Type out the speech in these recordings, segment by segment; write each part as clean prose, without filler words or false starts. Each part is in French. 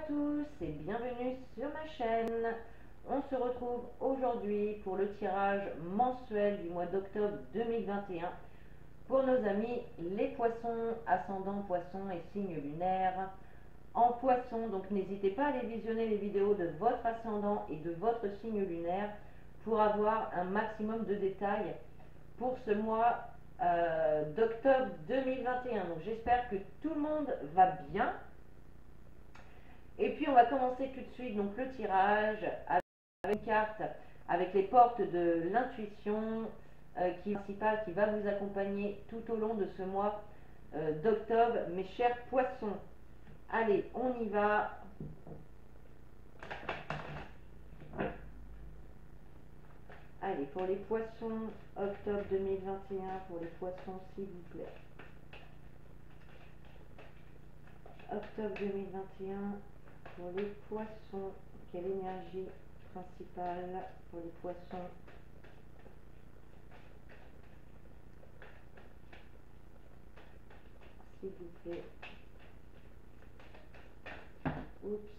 tous et bienvenue sur ma chaîne. On se retrouve aujourd'hui pour le tirage mensuel du mois d'octobre 2021 pour nos amis les poissons, ascendant poissons et signes lunaires en poisson. Donc n'hésitez pas à aller visionner les vidéos de votre ascendant et de votre signe lunaire pour avoir un maximum de détails pour ce mois d'octobre 2021. Donc j'espère que tout le monde va bien. Et puis on va commencer tout de suite donc le tirage avec une carte avec les portes de l'intuition qui va vous accompagner tout au long de ce mois d'octobre, mes chers poissons. Allez, on y va. Allez, pour les poissons, octobre 2021, pour les poissons, s'il vous plaît. Octobre 2021, pour les poissons, quelle énergie principale pour les poissons? S'il vous plaît. Oups.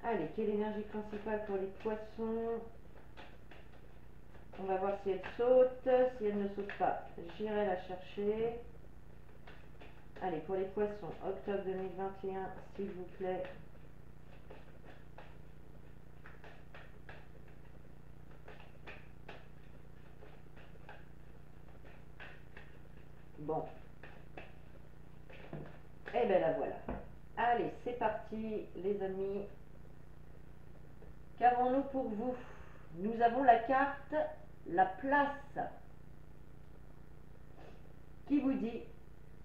Allez, quelle énergie principale pour les poissons? On va voir si elle saute. Si elle ne saute pas, j'irai la chercher. Allez, pour les poissons, octobre 2021, s'il vous plaît. Bon. Et bien la voilà. Allez, c'est parti, les amis. Qu'avons-nous pour vous? Nous avons la carte La Place qui vous dit: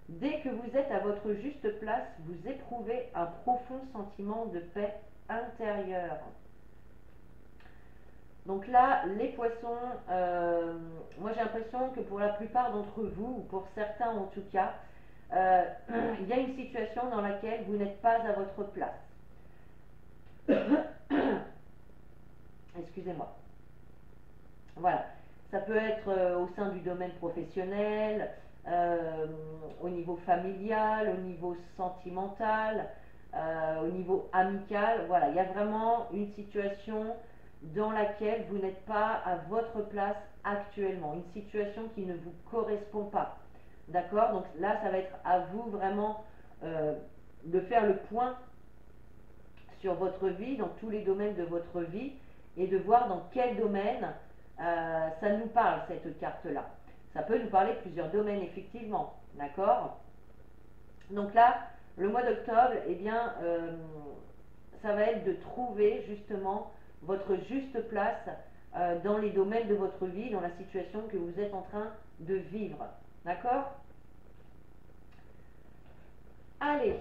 dès que vous êtes à votre juste place, vous éprouvez un profond sentiment de paix intérieure. Donc là, les poissons, moi j'ai l'impression que pour la plupart d'entre vous, ou pour certains en tout cas, il y a une situation dans laquelle vous n'êtes pas à votre place. Excusez-moi. Voilà, ça peut être au sein du domaine professionnel, au niveau familial, au niveau sentimental, au niveau amical. Voilà, il y a vraiment une situation dans laquelle vous n'êtes pas à votre place actuellement, une situation qui ne vous correspond pas. D'accord? Donc là, ça va être à vous vraiment de faire le point sur votre vie, dans tous les domaines de votre vie, et de voir dans quel domaine ça nous parle, cette carte-là. Ça peut nous parler de plusieurs domaines, effectivement. D'accord? Donc là, le mois d'octobre, eh bien, ça va être de trouver justement votre juste place dans les domaines de votre vie, dans la situation que vous êtes en train de vivre. D'accord? Allez,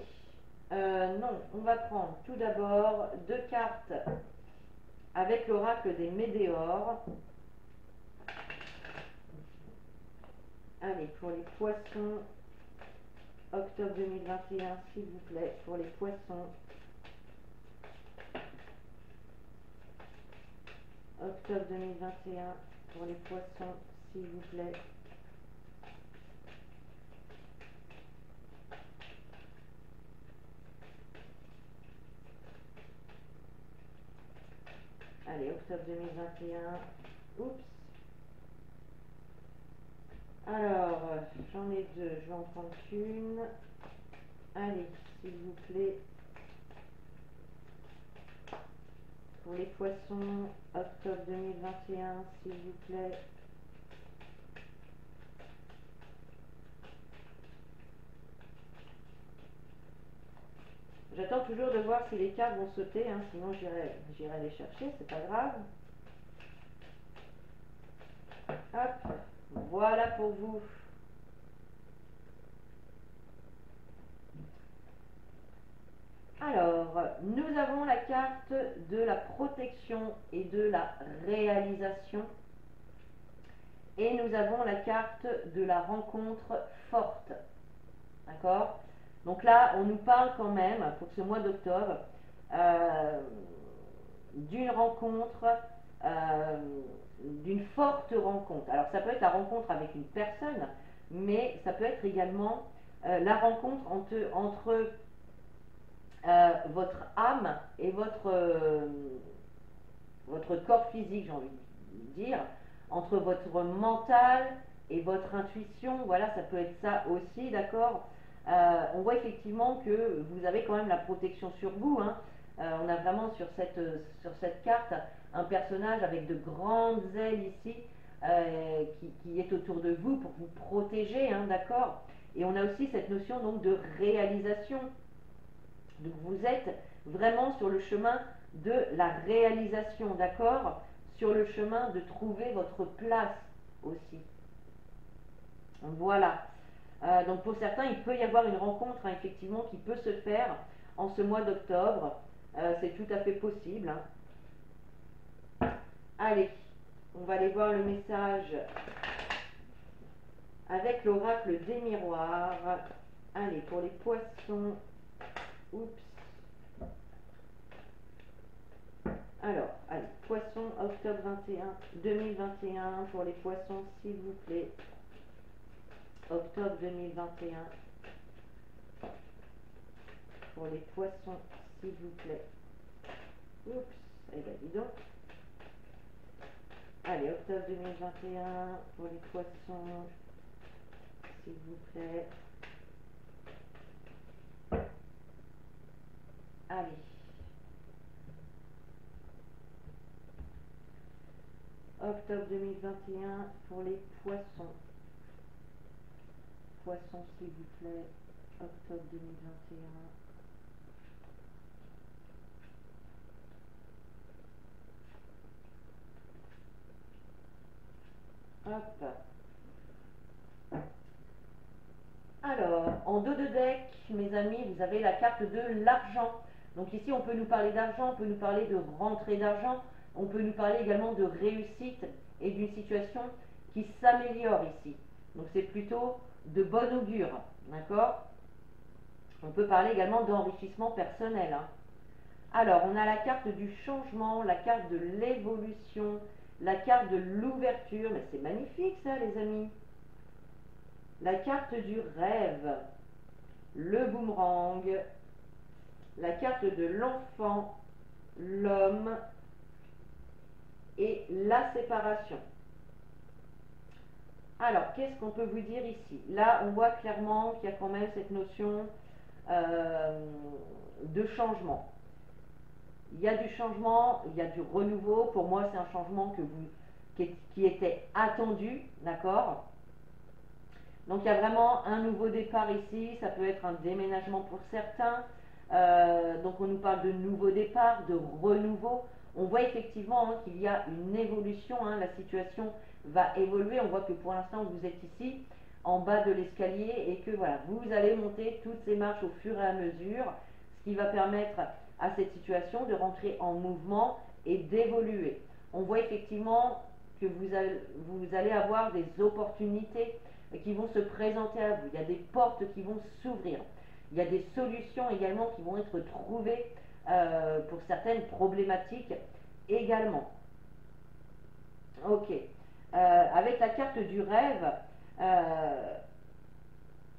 non, on va prendre tout d'abord deux cartes avec l'oracle des Médéores. Allez, pour les poissons, octobre 2021, s'il vous plaît, pour les poissons. Octobre 2021, pour les poissons, s'il vous plaît. Allez, octobre 2021. Oups. Alors, j'en ai deux, je vais en prendre qu'une. Allez, s'il vous plaît. Pour les poissons, octobre 2021, s'il vous plaît. J'attends toujours de voir si les cartes vont sauter, hein, sinon j'irai les chercher, c'est pas grave. Hop, voilà pour vous. Alors, nous avons la carte de la protection et de la réalisation. Et nous avons la carte de la rencontre forte. D'accord? Donc là, on nous parle quand même, pour ce mois d'octobre, d'une rencontre, d'une forte rencontre. Alors ça peut être la rencontre avec une personne, mais ça peut être également la rencontre entre votre âme et votre corps physique, j'ai envie de dire, entre votre mental et votre intuition, voilà, ça peut être ça aussi, d'accord. On voit effectivement que vous avez quand même la protection sur vous, hein. On a vraiment sur cette carte un personnage avec de grandes ailes ici, qui est autour de vous pour vous protéger, hein, d'accord. Et on a aussi cette notion donc de réalisation. Donc vous êtes vraiment sur le chemin de la réalisation, d'accord, sur le chemin de trouver votre place aussi. Voilà. Donc pour certains, il peut y avoir une rencontre, hein, effectivement, qui peut se faire en ce mois d'octobre. C'est tout à fait possible, hein. Allez, on va aller voir le message avec l'oracle des miroirs. Allez, pour les poissons. Oups. Alors, allez, poisson, octobre 2021, pour les poissons, s'il vous plaît. Octobre 2021, pour les poissons, s'il vous plaît. Oups, eh bien, dis donc. Allez, octobre 2021, pour les poissons, s'il vous plaît. Allez. Octobre 2021 pour les poissons. Poissons, s'il vous plaît. Octobre 2021. Hop. Alors, en dos de deck, mes amis, vous avez la carte de l'argent. Donc ici, on peut nous parler d'argent, on peut nous parler de rentrée d'argent, on peut nous parler également de réussite et d'une situation qui s'améliore ici. Donc c'est plutôt de bon augure, d'accord? On peut parler également d'enrichissement personnel, hein. Alors, on a la carte du changement, la carte de l'évolution, la carte de l'ouverture. Mais c'est magnifique ça, les amis. La carte du rêve, le boomerang, la carte de l'enfant, l'homme et la séparation. Alors, qu'est-ce qu'on peut vous dire ici? Là, on voit clairement qu'il y a quand même cette notion de changement. Il y a du changement, il y a du renouveau. Pour moi, c'est un changement qui était attendu, d'accord? Donc, il y a vraiment un nouveau départ ici. Ça peut être un déménagement pour certains. Donc, on nous parle de nouveau départ, de renouveau. On voit effectivement, hein, qu'il y a une évolution, hein, la situation va évoluer. On voit que pour l'instant, vous êtes ici, en bas de l'escalier, et que voilà, vous allez monter toutes ces marches au fur et à mesure, ce qui va permettre à cette situation de rentrer en mouvement et d'évoluer. On voit effectivement que vous allez avoir des opportunités qui vont se présenter à vous. Il y a des portes qui vont s'ouvrir. Il y a des solutions également qui vont être trouvées pour certaines problématiques également. Ok. Avec la carte du rêve,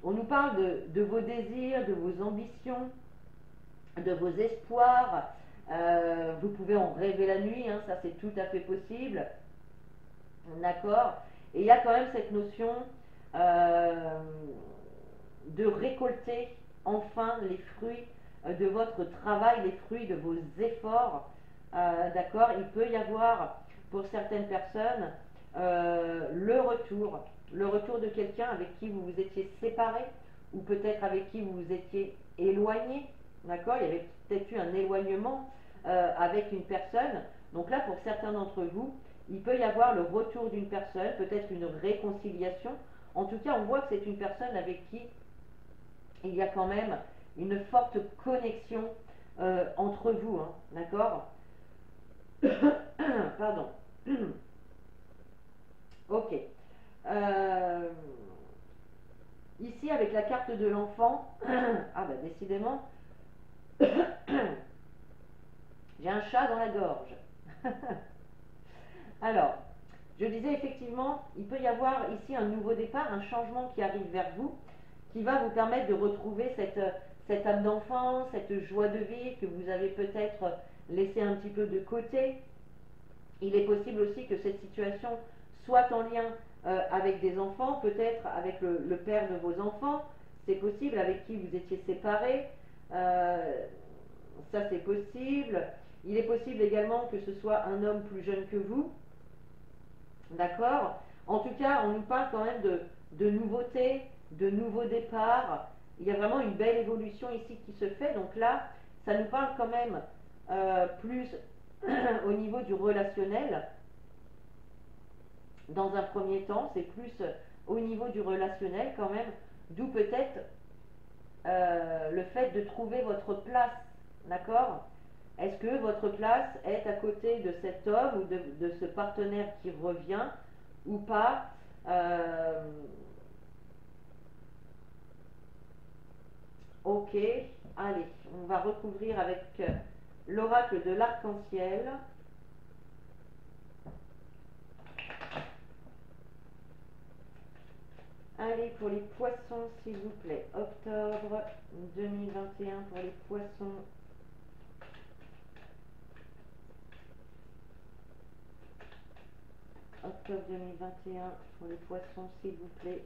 on nous parle de vos désirs, de vos ambitions, de vos espoirs. Vous pouvez en rêver la nuit, hein, ça c'est tout à fait possible. D'accord. Et il y a quand même cette notion de récolter enfin les fruits de votre travail, les fruits de vos efforts. D'accord. Il peut y avoir pour certaines personnes le retour de quelqu'un avec qui vous vous étiez séparé ou peut-être avec qui vous vous étiez éloigné. D'accord. Il y avait peut-être eu un éloignement avec une personne. Donc là, pour certains d'entre vous, il peut y avoir le retour d'une personne, peut-être une réconciliation. En tout cas, on voit que c'est une personne avec qui il y a quand même une forte connexion entre vous, hein, d'accord. Pardon. Ok. Ici, avec la carte de l'enfant, ah bah décidément, j'ai un chat dans la gorge. Alors, je disais effectivement, il peut y avoir ici un nouveau départ, un changement qui arrive vers vous, qui va vous permettre de retrouver cette âme d'enfant, cette joie de vivre que vous avez peut-être laissé un petit peu de côté. Il est possible aussi que cette situation soit en lien avec des enfants, peut-être avec le père de vos enfants, c'est possible, avec qui vous étiez séparés, ça c'est possible. Il est possible également que ce soit un homme plus jeune que vous, d'accord? En tout cas, on nous parle quand même de nouveautés, de nouveaux départs. Il y a vraiment une belle évolution ici qui se fait, donc là, ça nous parle quand même plus au niveau du relationnel. Dans un premier temps, c'est plus au niveau du relationnel quand même, d'où peut-être le fait de trouver votre place, d'accord? Est-ce que votre place est à côté de cet homme ou de ce partenaire qui revient ou pas? Ok, allez, on va recouvrir avec l'oracle de l'arc-en-ciel. Allez, pour les poissons, s'il vous plaît. Octobre 2021 pour les poissons. Octobre 2021 pour les poissons, s'il vous plaît.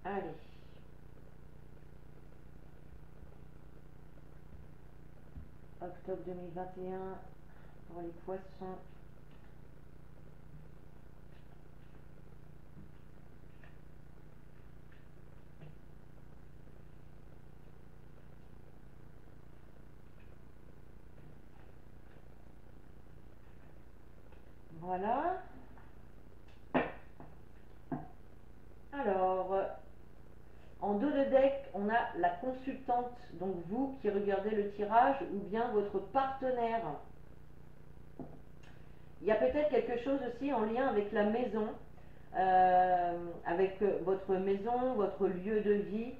Allez. Octobre 2021 pour les poissons. Voilà. Alors, en dos de deck, on a la consultante, donc vous qui regardez le tirage, ou bien votre partenaire. Il y a peut-être quelque chose aussi en lien avec la maison, avec votre maison, votre lieu de vie,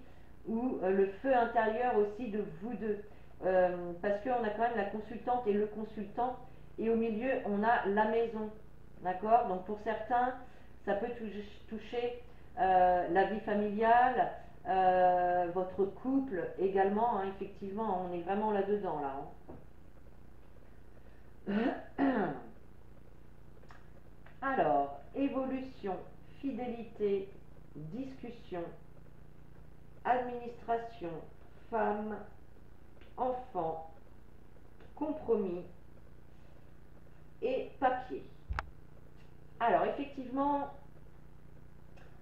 ou le feu intérieur aussi de vous deux. Parce qu'on a quand même la consultante et le consultant, et au milieu, on a la maison. D'accord? Donc pour certains, ça peut toucher la vie familiale, votre couple également, hein, effectivement, on est vraiment là-dedans, là. Hein. Alors, évolution, fidélité, discussion, administration, femme, enfant, compromis et papier. Alors, effectivement,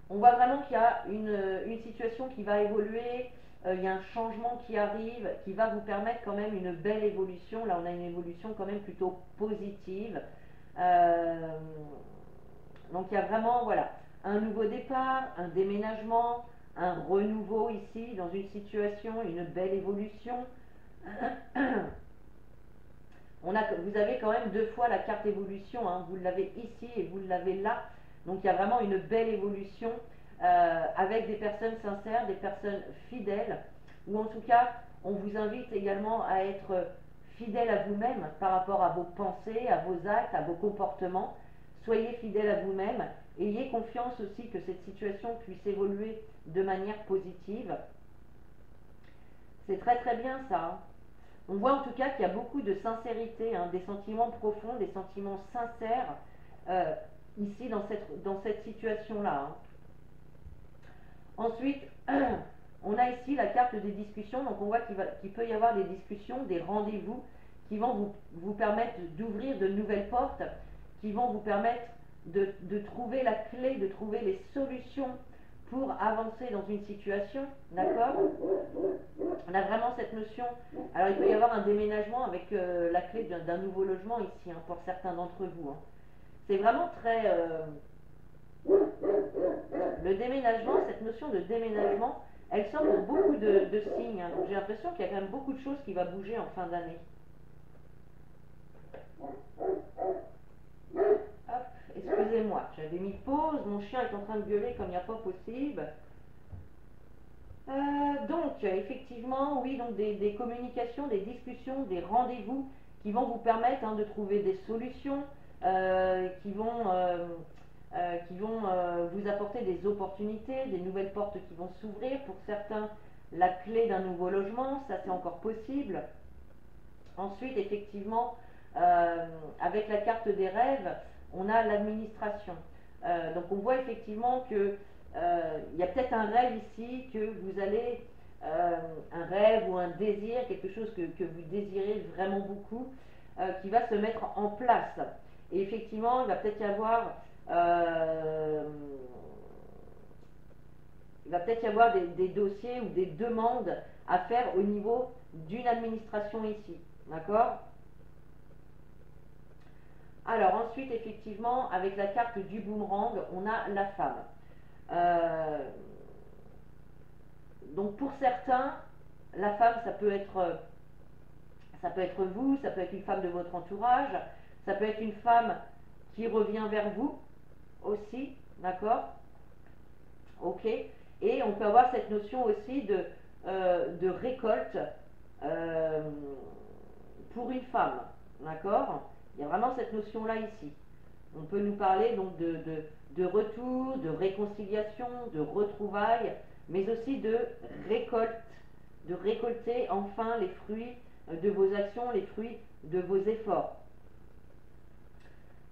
on voit vraiment qu'il y a une situation qui va évoluer, il y a un changement qui arrive, qui va vous permettre quand même une belle évolution. Là, on a une évolution quand même plutôt positive. Donc, il y a vraiment, voilà, un nouveau départ, un déménagement, un renouveau ici, dans une situation, une belle évolution. Vous avez quand même deux fois la carte évolution, hein. Vous l'avez ici et vous l'avez là. Donc il y a vraiment une belle évolution avec des personnes sincères, des personnes fidèles, ou en tout cas, on vous invite également à être fidèle à vous-même par rapport à vos pensées, à vos actes, à vos comportements. Soyez fidèle à vous-même, ayez confiance aussi que cette situation puisse évoluer de manière positive. C'est très très bien ça, hein. On voit en tout cas qu'il y a beaucoup de sincérité, hein, des sentiments profonds, des sentiments sincères ici dans cette situation-là. Hein. Ensuite, on a ici la carte des discussions, donc on voit qu'il peut y avoir des discussions, des rendez-vous qui vont vous permettre d'ouvrir de nouvelles portes, qui vont vous permettre de trouver la clé, de trouver les solutions pour avancer dans une situation, d'accord? On a vraiment cette notion. Alors il peut y avoir un déménagement avec la clé d'un nouveau logement ici, hein, pour certains d'entre vous. Hein. C'est vraiment très... le déménagement, cette notion de déménagement, elle sort pour beaucoup de signes. Hein. Donc j'ai l'impression qu'il y a quand même beaucoup de choses qui vont bouger en fin d'année. Hop, excusez-moi, j'avais mis pause, mon chien est en train de gueuler comme il n'y a pas possible. Donc, effectivement, oui, donc des communications, des discussions, des rendez-vous qui vont vous permettre de trouver des solutions, qui vont vous apporter des opportunités, des nouvelles portes qui vont s'ouvrir. Pour certains, la clé d'un nouveau logement, ça c'est encore possible. Ensuite, effectivement, avec la carte des rêves, on a l'administration. Donc on voit effectivement que il y a peut-être un rêve ici que vous allez, un rêve ou un désir, quelque chose que vous désirez vraiment beaucoup, qui va se mettre en place. Et effectivement, il va peut-être y avoir, des dossiers ou des demandes à faire au niveau d'une administration ici. D'accord? Alors ensuite, effectivement, avec la carte du boomerang, on a la femme. Euh, donc pour certains, la femme, ça peut être vous, ça peut être une femme de votre entourage, ça peut être une femme qui revient vers vous aussi, d'accord? Ok. Et on peut avoir cette notion aussi de récolte euh, pour une femme, d'accord? Il y a vraiment cette notion-là ici. On peut nous parler donc de retour, de réconciliation, de retrouvailles, mais aussi de récolte, de récolter enfin les fruits de vos actions, les fruits de vos efforts.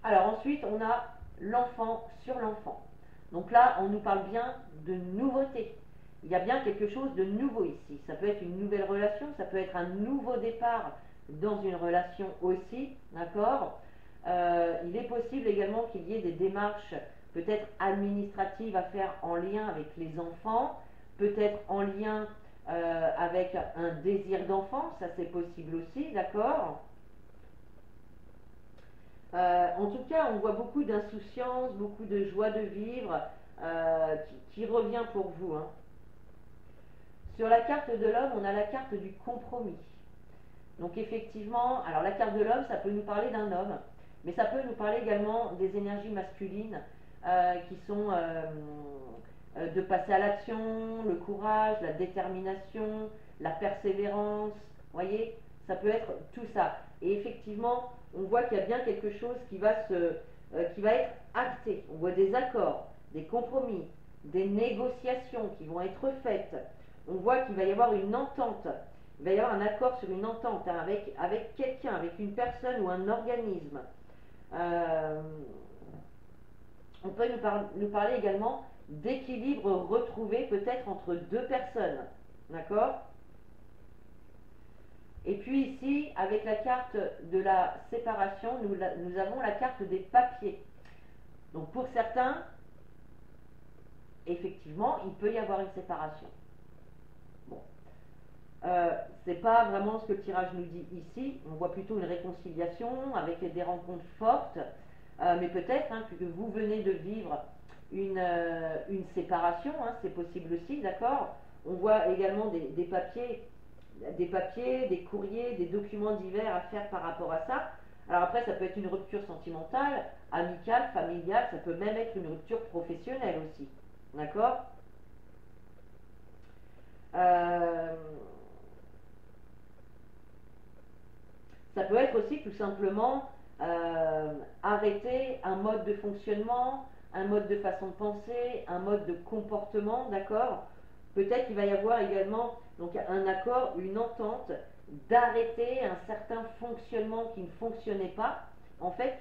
Alors ensuite, on a l'enfant sur l'enfant. Donc là, on nous parle bien de nouveauté. Il y a bien quelque chose de nouveau ici. Ça peut être une nouvelle relation, ça peut être un nouveau départ dans une relation aussi, d'accord? Il est possible également qu'il y ait des démarches peut-être administratives à faire en lien avec les enfants, peut-être en lien avec un désir d'enfant, ça c'est possible aussi, d'accord? En tout cas, on voit beaucoup d'insouciance, beaucoup de joie de vivre qui revient pour vous, hein. Sur la carte de l'homme, on a la carte du compromis. Donc effectivement, alors la carte de l'homme, ça peut nous parler d'un homme, mais ça peut nous parler également des énergies masculines qui sont de passer à l'action, le courage, la détermination, la persévérance. Vous voyez, ça peut être tout ça. Et effectivement, on voit qu'il y a bien quelque chose qui va être acté. On voit des accords, des compromis, des négociations qui vont être faites. On voit qu'il va y avoir une entente. Il va y avoir un accord sur une entente avec quelqu'un, avec une personne ou un organisme. Euh, on peut nous parler également d'équilibre retrouvé peut-être entre deux personnes. D'accord? Et puis ici, avec la carte de la séparation, nous avons la carte des papiers. Donc pour certains, effectivement, il peut y avoir une séparation. Bon. C'est pas vraiment ce que le tirage nous dit ici. On voit plutôt une réconciliation avec des rencontres fortes. Mais peut-être que vous venez de vivre une séparation, hein, c'est possible aussi, d'accord? On voit également des papiers, des courriers, des documents divers à faire par rapport à ça. Alors après, ça peut être une rupture sentimentale, amicale, familiale, ça peut même être une rupture professionnelle aussi, d'accord? Euh, Ça peut être aussi tout simplement arrêter un mode de fonctionnement, un mode de façon de penser, un mode de comportement, d'accord? Peut-être qu'il va y avoir également donc un accord, une entente d'arrêter un certain fonctionnement qui ne fonctionnait pas, en fait,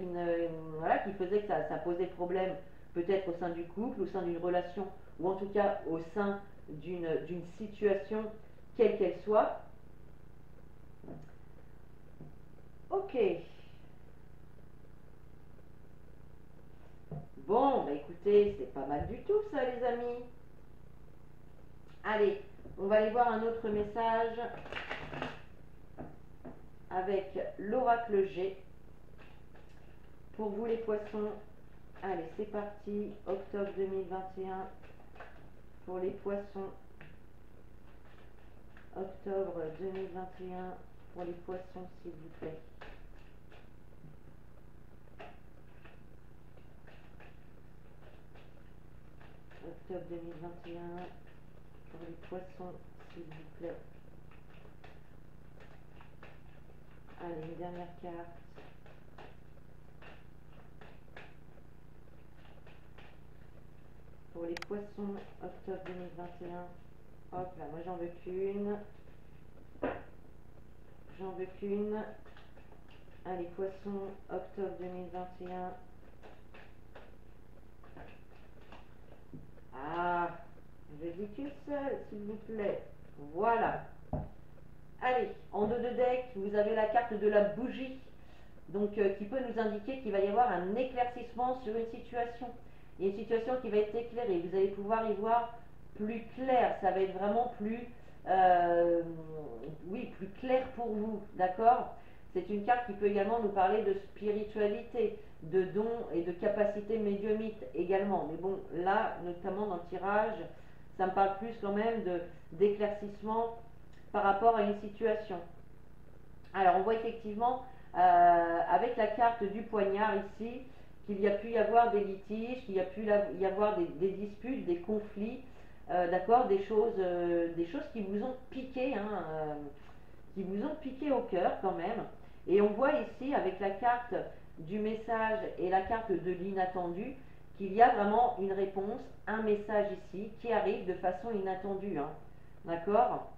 voilà, qui faisait que ça posait problème peut-être au sein du couple, au sein d'une relation, ou en tout cas au sein d'une situation, quelle qu'elle soit. Ok. Bon, bah écoutez, c'est pas mal du tout ça, les amis. Allez, on va aller voir un autre message avec l'oracle G. Pour vous, les poissons, allez, c'est parti. Octobre 2021 pour les poissons. Octobre 2021 pour les poissons, s'il vous plaît. Octobre 2021 pour les poissons, s'il vous plaît. Allez, une dernière carte. Pour les poissons, octobre 2021. Hop là, moi j'en veux qu'une. J'en veux qu'une. Allez, poissons, octobre 2021. Ah, je dis qu'une seule, s'il vous plaît. Voilà. Allez, en dos de deck, vous avez la carte de la bougie. Donc, qui peut nous indiquer qu'il va y avoir un éclaircissement sur une situation. Il y a une situation qui va être éclairée. Vous allez pouvoir y voir plus clair. Ça va être vraiment plus, oui, plus clair pour vous. D'accord? C'est une carte qui peut également nous parler de spiritualité, de dons et de capacités médiumniques également. Mais bon, là, notamment dans le tirage, ça me parle plus quand même d'éclaircissement par rapport à une situation. Alors, on voit effectivement avec la carte du poignard ici, qu'il y a pu y avoir des litiges, qu'il y a pu y avoir des disputes, des conflits, d'accord, des choses qui vous ont piqué, hein, qui vous ont piqué au cœur quand même. Et on voit ici avec la carte du message et la carte de l'inattendu qu'il y a vraiment une réponse, un message ici qui arrive de façon inattendue, hein, d'accord.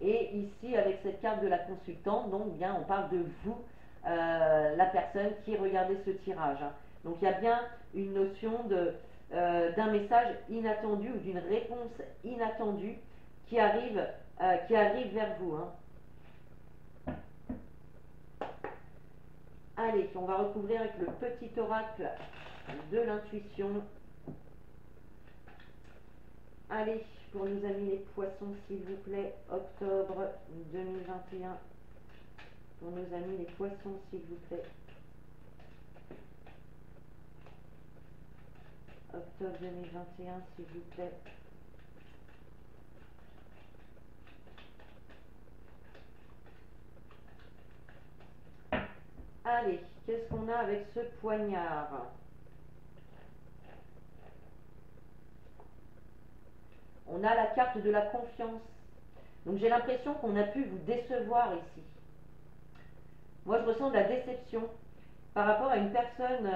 Et ici, avec cette carte de la consultante, donc bien, on parle de vous, la personne qui regardait ce tirage, hein. Donc il y a bien une notion d'un message inattendu ou d'une réponse inattendue qui arrive vers vous, hein. Allez, on va recouvrir avec le petit oracle de l'intuition. Allez, pour nos amis les poissons, s'il vous plaît, octobre 2021. Pour nos amis les poissons, s'il vous plaît. Octobre 2021, s'il vous plaît. Allez, qu'est-ce qu'on a avec ce poignard? On a la carte de la confiance. Donc j'ai l'impression qu'on a pu vous décevoir ici. Moi, je ressens de la déception par rapport à une personne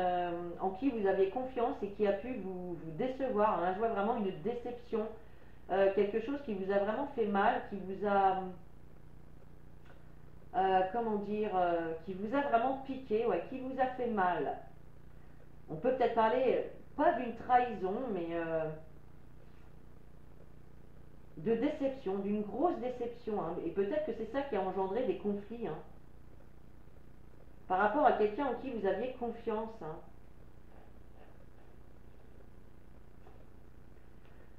en qui vous avez confiance et qui a pu vous décevoir, hein. Je vois vraiment une déception, quelque chose qui vous a vraiment fait mal, qui vous a, comment dire, qui vous a vraiment piqué, ouais, qui vous a fait mal. On peut peut-être parler, pas d'une trahison, mais de déception, d'une grosse déception, hein. Et peut-être que c'est ça qui a engendré des conflits, hein, par rapport à quelqu'un en qui vous aviez confiance, hein.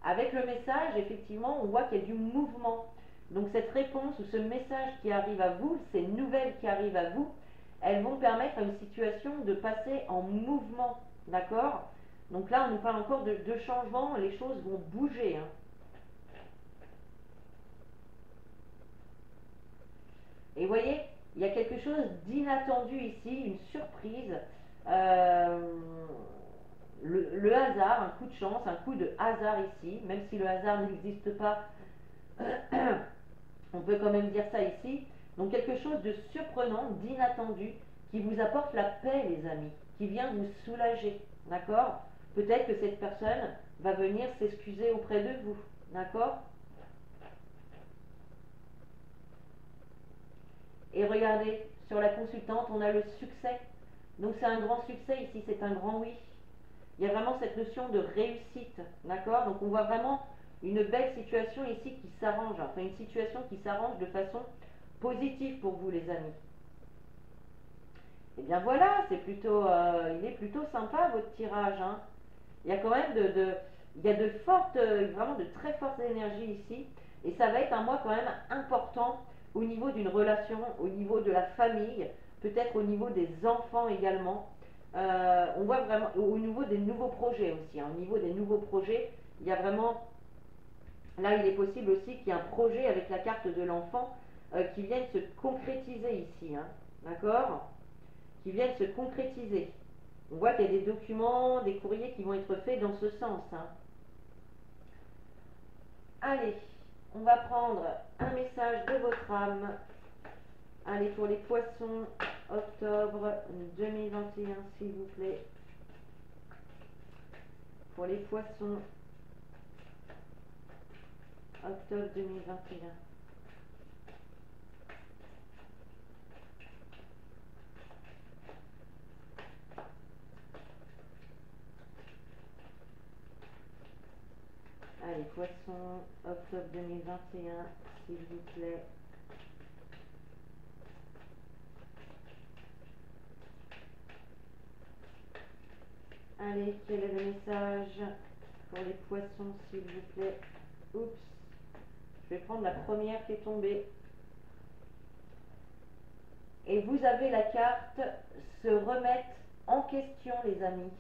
Avec le message, effectivement, on voit qu'il y a du mouvement. Donc cette réponse ou ce message qui arrive à vous, ces nouvelles qui arrivent à vous, elles vont permettre à une situation de passer en mouvement. D'accord? Donc là, on nous parle encore de changement, les choses vont bouger, hein. Et vous voyez, il y a quelque chose d'inattendu ici, une surprise, euh, le hasard, un coup de chance, un coup de hasard ici, même si le hasard n'existe pas, on peut quand même dire ça ici. Donc quelque chose de surprenant, d'inattendu, qui vous apporte la paix, les amis, qui vient vous soulager, d'accord? Peut-être que cette personne va venir s'excuser auprès de vous, d'accord? Et regardez, sur la consultante, on a le succès. Donc c'est un grand succès ici, c'est un grand oui. Il y a vraiment cette notion de réussite, d'accord? Donc on voit vraiment une belle situation ici qui s'arrange, enfin une situation qui s'arrange de façon positive pour vous, les amis. Et bien voilà, c'est plutôt, il est plutôt sympa votre tirage, hein. Il y a quand même il y a de fortes, vraiment de très fortes énergies ici, et ça va être un mois quand même important au niveau d'une relation, au niveau de la famille, peut-être au niveau des enfants également. On voit vraiment au niveau des nouveaux projets aussi, hein. Au niveau des nouveaux projets, il y a vraiment, là il est possible aussi qu'il y ait un projet avec la carte de l'enfant qui vienne se concrétiser ici, hein. D'accord? Qui viennent se concrétiser. On voit qu'il y a des documents, des courriers qui vont être faits dans ce sens, hein. Allez, on va prendre un message de votre âme. Allez, pour les poissons, octobre 2021, s'il vous plaît. Pour les poissons, octobre 2021. Allez, poissons, octobre 2021, s'il vous plaît. Allez, quel est le message pour les poissons, s'il vous plaît? Oups, je vais prendre la première qui est tombée. Et vous avez la carte se remettre en question, les amis.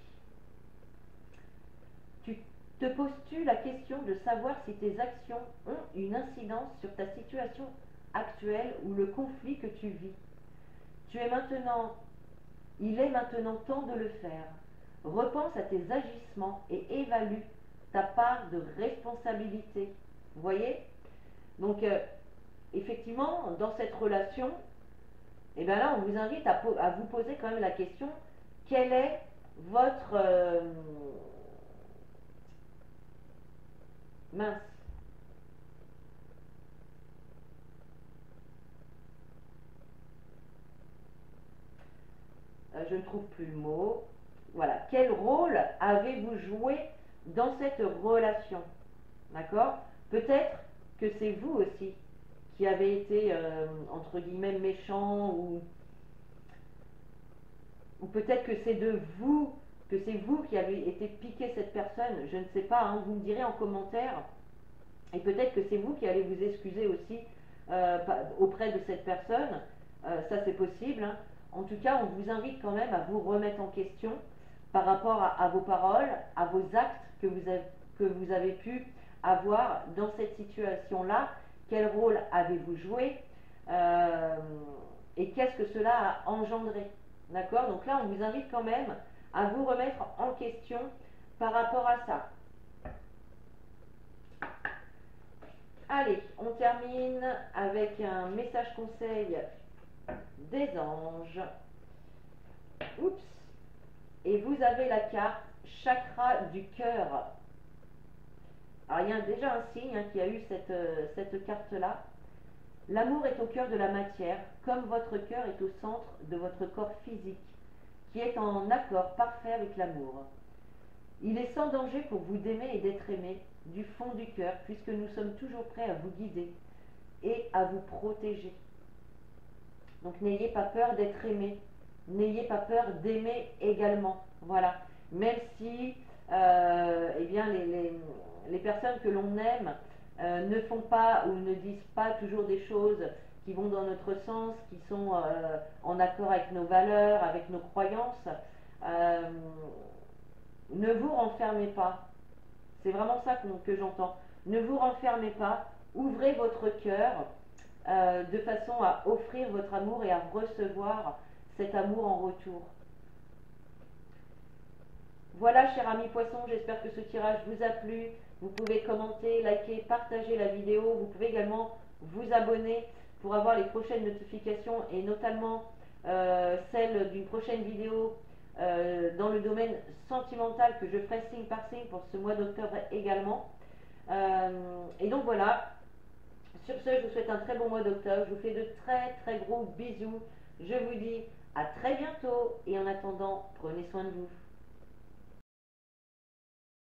Tu te poses-tu la question de savoir si tes actions ont une incidence sur ta situation actuelle ou le conflit que tu vis? Il est maintenant temps de le faire. Repense à tes agissements et évalue ta part de responsabilité. Vous voyez? Donc, effectivement, dans cette relation, et bien là, on vous invite à vous poser quand même la question, quel est votre... mince. Je ne trouve plus le mot. Voilà. Quel rôle avez-vous joué dans cette relation? D'accord? Peut-être que c'est vous aussi qui avez été, entre guillemets, méchant, ou peut-être que c'est vous qui avez été piqué cette personne. Je ne sais pas, hein, vous me direz en commentaire. Et peut-être que c'est vous qui allez vous excuser aussi auprès de cette personne. Ça, c'est possible, hein. En tout cas, on vous invite quand même à vous remettre en question par rapport à vos paroles, à vos actes que vous avez pu avoir dans cette situation-là. Quel rôle avez-vous joué et qu'est-ce que cela a engendré? D'accord? Donc là, on vous invite quand même à vous remettre en question par rapport à ça. Allez, on termine avec un message conseil des anges. Oups. Et vous avez la carte chakra du cœur. Alors, il y a déjà un signe qui a eu cette carte-là. L'amour est au cœur de la matière, comme votre cœur est au centre de votre corps physique, qui est en accord parfait avec l'amour. Il est sans danger pour vous d'aimer et d'être aimé du fond du cœur, puisque nous sommes toujours prêts à vous guider et à vous protéger. Donc n'ayez pas peur d'être aimé, n'ayez pas peur d'aimer également. Voilà. Même si eh bien, les personnes que l'on aime ne font pas ou ne disent pas toujours des choses qui vont dans notre sens, qui sont en accord avec nos valeurs, avec nos croyances, ne vous renfermez pas. C'est vraiment ça que j'entends. Ne vous renfermez pas, ouvrez votre cœur de façon à offrir votre amour et à recevoir cet amour en retour. Voilà, chers amis poissons, j'espère que ce tirage vous a plu. Vous pouvez commenter, liker, partager la vidéo. Vous pouvez également vous abonner pour avoir les prochaines notifications et notamment celle d'une prochaine vidéo dans le domaine sentimental que je ferai signe par signe pour ce mois d'octobre également. Et donc voilà, sur ce, je vous souhaite un très bon mois d'octobre. Je vous fais de très très gros bisous. Je vous dis à très bientôt et en attendant, prenez soin de vous.